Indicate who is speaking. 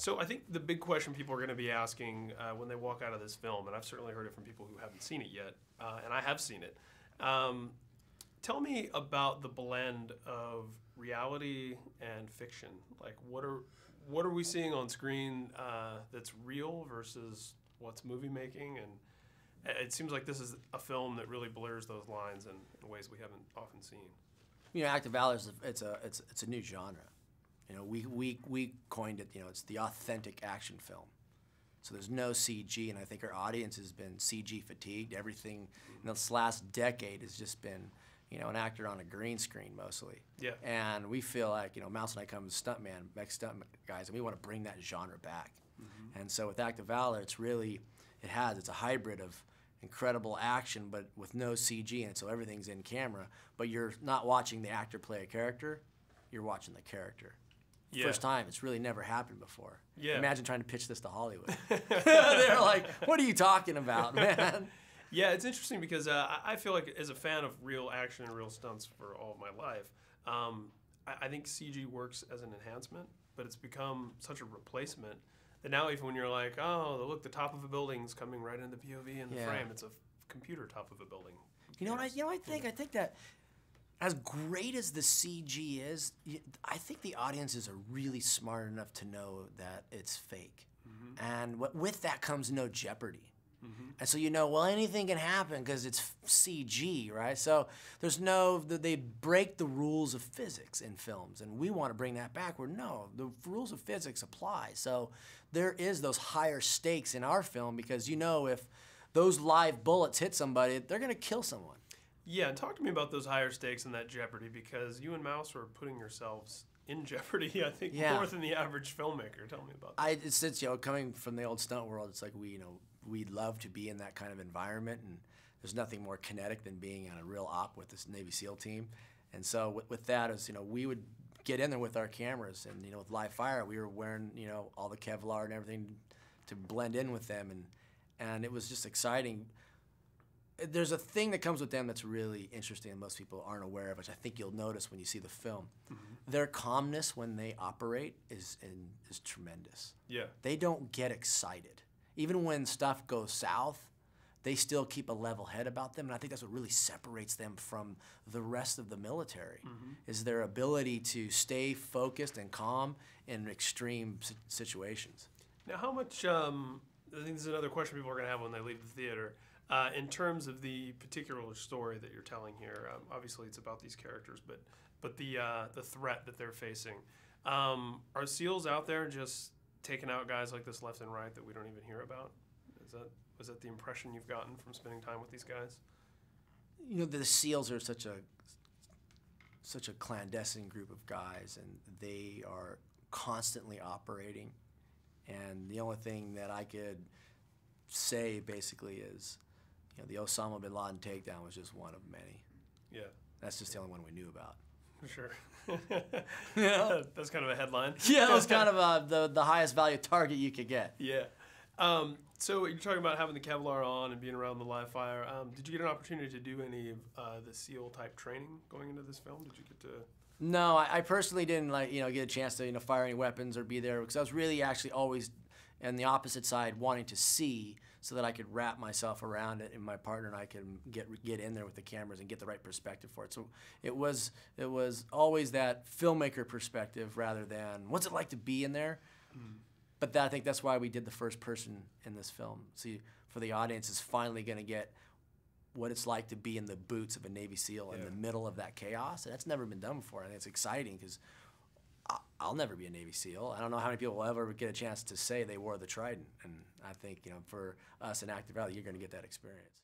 Speaker 1: So I think the big question people are going to be asking when they walk out of this film, and I've certainly heard it from people who haven't seen it yet, and I have seen it. Tell me about the blend of reality and fiction. Like, what are we seeing on screen that's real versus what's movie making? And it seems like this is a film that really blurs those lines in ways we haven't often seen.
Speaker 2: You know, Act of Valor it's a new genre. You know, we coined it. You know, it's the authentic action film. So there's no CG, and I think our audience has been CG fatigued. Everything in this last decade has just been, you know, an actor on a green screen mostly. Yeah. And we feel like, you know, Mouse and I come as stuntman, ex-stunt guys, and we want to bring that genre back. And so with Act of Valor, it's a hybrid of incredible action, but with no CG, and so everything's in camera. But you're not watching the actor play a character; you're watching the character. Yeah. First time, it's really never happened before. Yeah. Imagine trying to pitch this to Hollywood. They're like, "What are you talking about, man?"
Speaker 1: Yeah, it's interesting because I feel like as a fan of real action and real stunts for all of my life, I think CG works as an enhancement, but it's become such a replacement that now even when you're like, oh, look, the top of a building's coming right into the POV in the frame, it's a computer top of a building.
Speaker 2: You know what I think? I think that as great as the CG is, I think the audiences are really smart enough to know that it's fake. And with that comes no jeopardy. And so you know, well, anything can happen because it's CG, right? So they break the rules of physics in films, and we want to bring that back where no, the rules of physics apply. So there is those higher stakes in our film because you know if those live bullets hit somebody, they're going to kill someone.
Speaker 1: Yeah, talk to me about those higher stakes and that jeopardy because you and Mouse are putting yourselves in jeopardy, I think, more than the average filmmaker. Tell me about that.
Speaker 2: It's you know, coming from the old stunt world, it's like we'd love to be in that kind of environment, and there's nothing more kinetic than being on a real op with this Navy SEAL team. And so with that, as you know, we would get in there with our cameras, and you know, with live fire, we were wearing all the Kevlar and everything to blend in with them, and it was just exciting. There's a thing that comes with them that's really interesting and most people aren't aware of, which I think you'll notice when you see the film. Their calmness when they operate is tremendous. Yeah. They don't get excited. Even when stuff goes south, they still keep a level head about them, and I think that's what really separates them from the rest of the military, is their ability to stay focused and calm in extreme situations.
Speaker 1: Now, how much, I think this is another question people are going to have when they leave the theater, in terms of the particular story that you're telling here. Obviously, it's about these characters, but the threat that they're facing. Are SEALs out there just taking out guys like this left and right that we don't even hear about? Was that the impression you've gotten from spending time with these guys?
Speaker 2: You know, the SEALs are such a clandestine group of guys, and they are constantly operating. And the only thing that I could say basically is, you know, the Osama bin Laden takedown was just one of many. Yeah. That's just the only one we knew about.
Speaker 1: For sure. Yeah. That's kind of a headline.
Speaker 2: Yeah, it was kind of the highest value target you could get.
Speaker 1: Yeah. So you're talking about having the Kevlar on and being around the live fire. Did you get an opportunity to do any of the SEAL type training going into this film? Did you get to?
Speaker 2: No, I personally didn't get a chance to fire any weapons or be there because I was really actually always on the opposite side wanting to see so that I could wrap myself around it and my partner and I can get in there with the cameras and get the right perspective for it. So it was always that filmmaker perspective rather than what's it like to be in there. But I think that's why we did the first person in this film. See, for the audience is finally going to get what it's like to be in the boots of a Navy SEAL in the middle of that chaos. And that's never been done before. And it's exciting because I'll never be a Navy SEAL. I don't know how many people will ever get a chance to say they wore the Trident. And I think, for us in Act of Valor, you're going to get that experience.